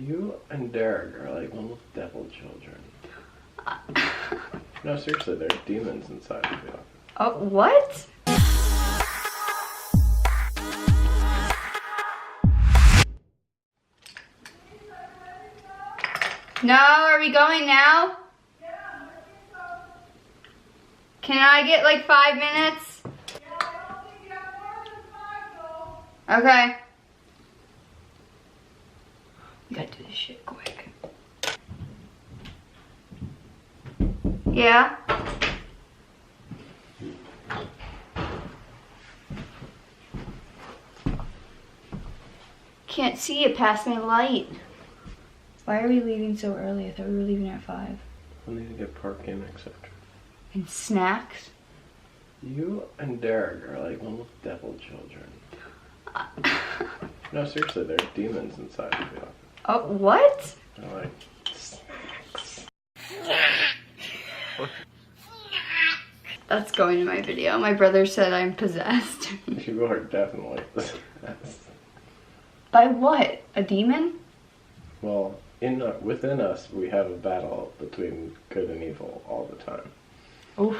You and Derek are like little devil children. No, seriously, there are demons inside of you. Oh, what? No, are we going now? Can I get like 5 minutes? Okay. We gotta do this shit quick. Yeah? Can't see it past my light. Why are we leaving so early? I thought we were leaving at 5. We need to get parking, etc. And snacks? You and Derek are like little devil children. No, seriously, there are demons inside of you. Oh, what? They're like snacks. That's going in my video. My brother said I'm possessed. You are definitely possessed. By what? A demon? Well, within us, we have a battle between good and evil all the time. Oof.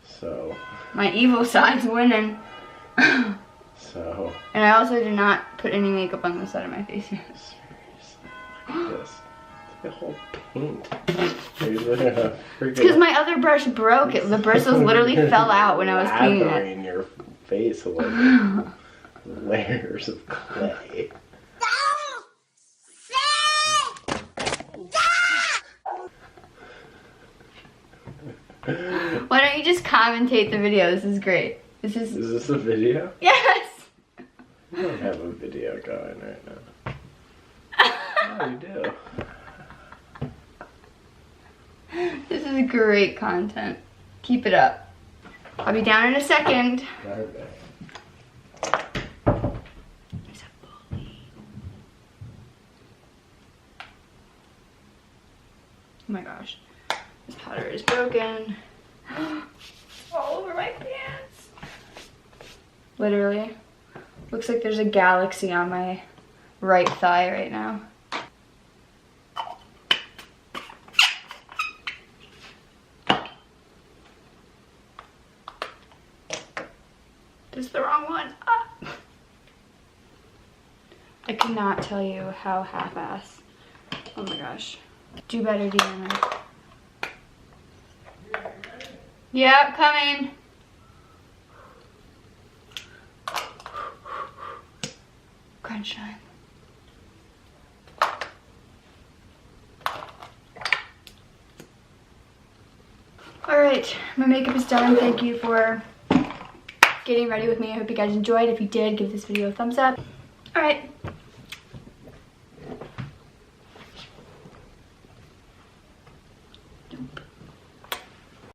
So. My evil side's winning. So. And I also did not put any makeup on the side of my face yet. Seriously, like this. It's like a whole paint. Because my other brush broke. The bristles literally fell out when I was cleaning it. In your face with layers of clay. Why don't you just commentate the video? This is great. Is this a video? Yes! You don't have a video going right now. Oh, you do. This is great content. Keep it up. I'll be down in a second. Okay. He's a bully. Oh my gosh. This powder is broken. All over my pants. Literally. Looks like there's a galaxy on my right thigh right now. This is the wrong one. Ah. I cannot tell you how half-ass. Oh my gosh. Do better, Deanna. Yep, coming. Crunch time. Alright, my makeup is done. Thank you for getting ready with me. I hope you guys enjoyed. If you did, give this video a thumbs up. Alright,